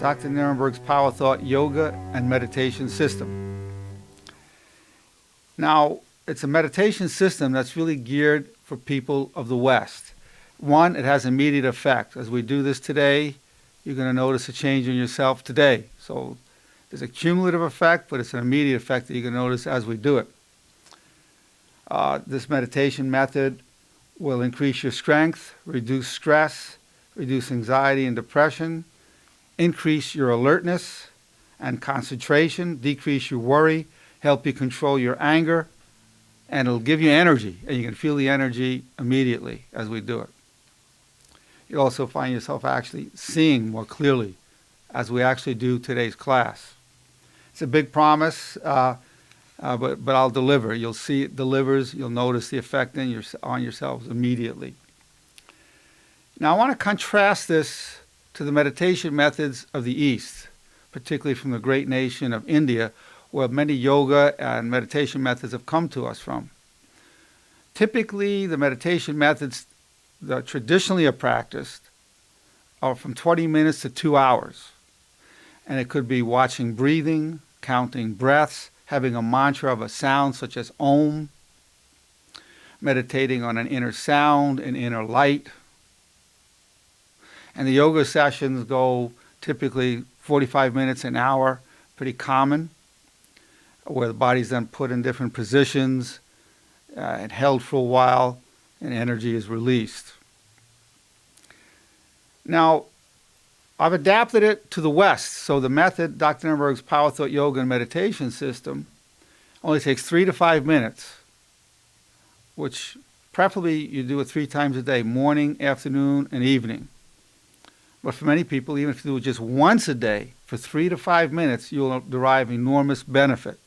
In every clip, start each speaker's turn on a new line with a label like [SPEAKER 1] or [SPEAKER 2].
[SPEAKER 1] Dr. Nerenberg's Power Thought Yoga and Meditation System. Now, it's a meditation system that's really geared for people of the West. One, it has immediate effect. As we do this today, you're going to notice a change in yourself today. So there's a cumulative effect, but it's an immediate effect that you're going to notice as we do it. This meditation method will increase your strength, reduce stress, reduce anxiety and depression, increase your alertness and concentration, decrease your worry, help you control your anger, and it'll give you energy, and you can feel the energy immediately as we do it. You'll also find yourself actually seeing more clearly as we actually do today's class. It's a big promise, but I'll deliver. You'll see it delivers. You'll notice the effect on yourselves immediately. Now, I want to contrast this to the meditation methods of the East, particularly from the great nation of India, where many yoga and meditation methods have come to us from. Typically, the meditation methods that traditionally are practiced are from 20 minutes to 2 hours. And it could be watching breathing, counting breaths, having a mantra of a sound such as Om, meditating on an inner sound, an inner light. And the yoga sessions go typically 45 minutes, an hour, pretty common, where the body's then put in different positions and held for a while, and energy is released. Now, I've adapted it to the West, so the method, Dr. Nerenberg's Power Thought Yoga and Meditation System, only takes 3 to 5 minutes, which preferably you do it 3 times a day, morning, afternoon, and evening. But for many people, even if you do it just once a day, for 3 to 5 minutes, you'll derive enormous benefit.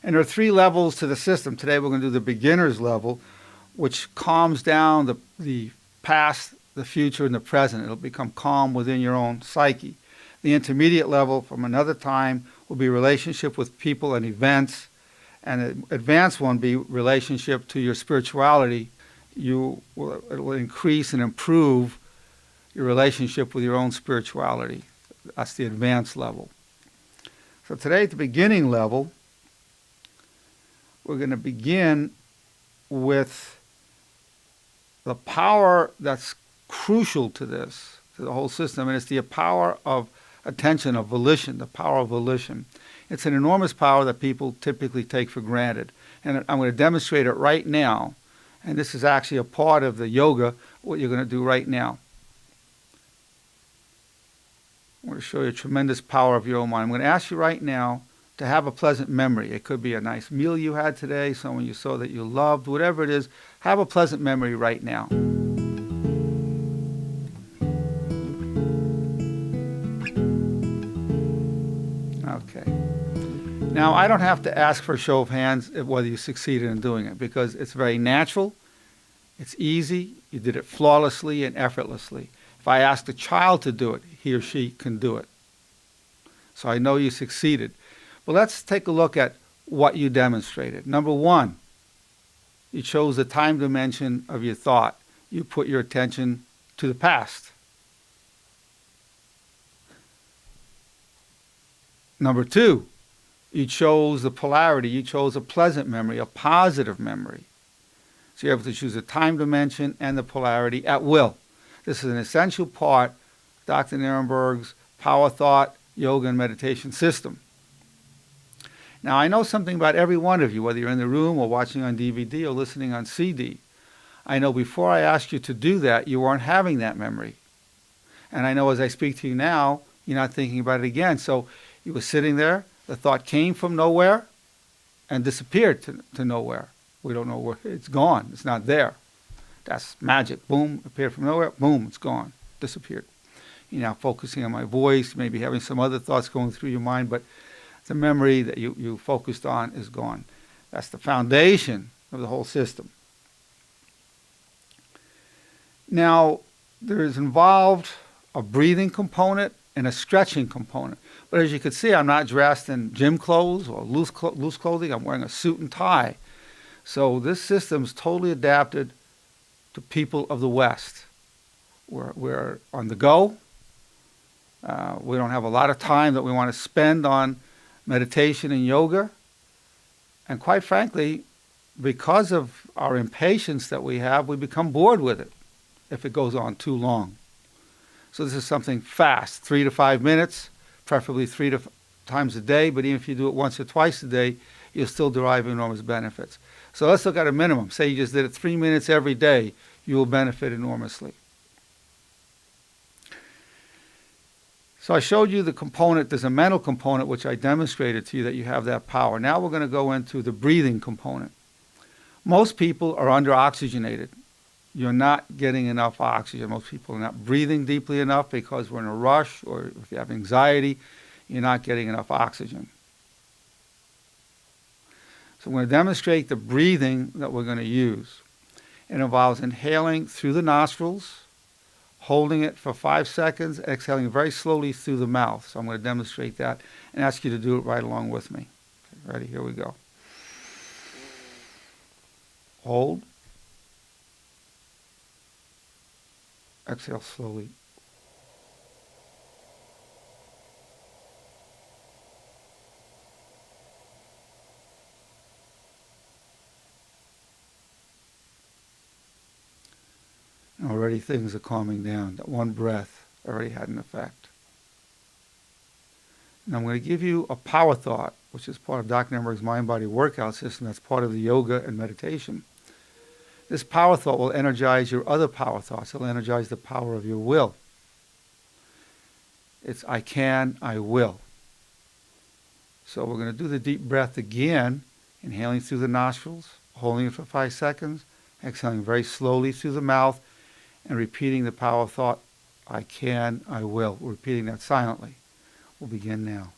[SPEAKER 1] And there are 3 levels to the system. Today we're going to do the beginner's level, which calms down the past, the future, and the present. It'll become calm within your own psyche. The intermediate level from another time will be relationship with people and events. And the advanced one be relationship to your spirituality. It will increase and improve your relationship with your own spirituality. That's the advanced level. So today at the beginning level, we're going to begin with the power that's crucial to this, to the whole system, and it's the power of attention, of volition, the power of volition. It's an enormous power that people typically take for granted. And I'm going to demonstrate it right now. And this is actually a part of the yoga, what you're going to do right now. I'm going to show you a tremendous power of your own mind. I'm going to ask you right now to have a pleasant memory. It could be a nice meal you had today, someone you saw that you loved, whatever it is. Have a pleasant memory right now. Okay. Now, I don't have to ask for a show of hands whether you succeeded in doing it, because it's very natural, it's easy, you did it flawlessly and effortlessly. If I asked a child to do it, he or she can do it. So I know you succeeded. But let's take a look at what you demonstrated. Number 1, you chose the time dimension of your thought. You put your attention to the past. Number 2, you chose the polarity. You chose a pleasant memory, a positive memory. So you're able to choose the time dimension and the polarity at will. This is an essential part of Dr. Nerenberg's Power Thought Yoga and Meditation System. Now, I know something about every one of you, whether you're in the room or watching on DVD or listening on CD. I know before I asked you to do that, you weren't having that memory. And I know as I speak to you now, you're not thinking about it again. So you were sitting there, the thought came from nowhere and disappeared to nowhere. We don't know where it's gone. It's not there. That's magic. Boom, appeared from nowhere. Boom, it's gone. Disappeared. You're now focusing on my voice, maybe having some other thoughts going through your mind, but the memory that you focused on is gone. That's the foundation of the whole system. Now, there is involved a breathing component and a stretching component. But as you can see, I'm not dressed in gym clothes or loose clothing. I'm wearing a suit and tie. So this system is totally adapted to people of the West. we're on the go. We don't have a lot of time that we want to spend on meditation and yoga. And quite frankly, because of our impatience that we have, we become bored with it if it goes on too long. So this is something fast, 3 to 5 minutes, preferably times a day, but even if you do it once or twice a day, you'll still derive enormous benefits. So let's look at a minimum. Say you just did it 3 minutes every day, you will benefit enormously. So I showed you the component, there's a mental component which I demonstrated to you that you have that power. Now we're going to go into the breathing component. Most people are under-oxygenated. You're not getting enough oxygen. Most people are not breathing deeply enough because we're in a rush, or if you have anxiety, you're not getting enough oxygen. So I'm going to demonstrate the breathing that we're going to use. It involves inhaling through the nostrils, holding it for 5 seconds, exhaling very slowly through the mouth. So I'm going to demonstrate that and ask you to do it right along with me. Okay, ready? Here we go. Hold. Exhale slowly. And already things are calming down. That one breath already had an effect. And I'm going to give you a power thought, which is part of Dr. Nerenberg's mind-body workout system. That's part of the yoga and meditation. This power thought will energize your other power thoughts. It'll energize the power of your will. It's I can, I will. So we're going to do the deep breath again, inhaling through the nostrils, holding it for 5 seconds, exhaling very slowly through the mouth, and repeating the power thought, I can, I will. We're repeating that silently. We'll begin now.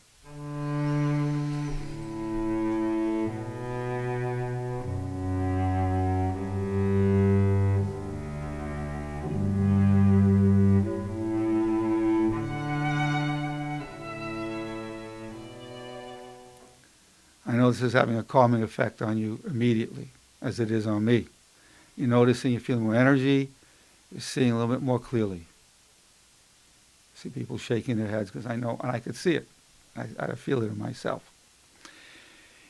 [SPEAKER 1] I know this is having a calming effect on you immediately, as it is on me. You're noticing you're feeling more energy, you're seeing a little bit more clearly. I see people shaking their heads because I know, and I could see it. I feel it in myself.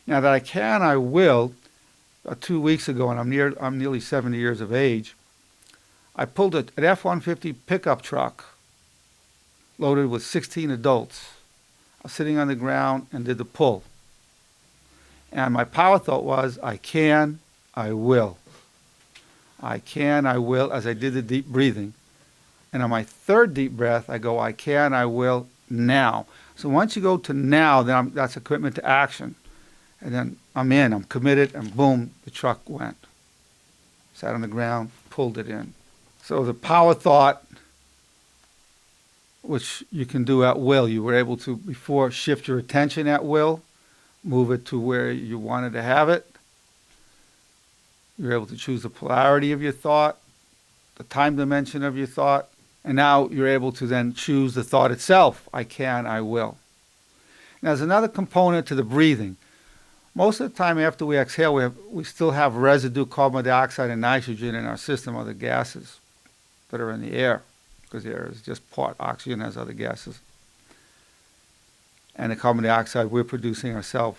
[SPEAKER 1] Now that I can, I will. 2 weeks ago, and I'm nearly 70 years of age, I pulled an F-150 pickup truck loaded with 16 adults. I was sitting on the ground and did the pull. And my power thought was, I can, I will. I can, I will, as I did the deep breathing. And on my third deep breath, I go, I can, I will, now. So once you go to now, then that's a commitment to action. And then I'm in, I'm committed, and boom, the truck went. Sat on the ground, pulled it in. So the power thought, which you can do at will, you were able to, before, shift your attention at will, move it to where you wanted to have it. You're able to choose the polarity of your thought, the time dimension of your thought, and now you're able to then choose the thought itself. I can, I will. Now there's another component to the breathing. Most of the time after we exhale, we still have residue carbon dioxide and nitrogen in our system, other gases that are in the air, because the air is just part oxygen as other gases. And the carbon dioxide we're producing ourselves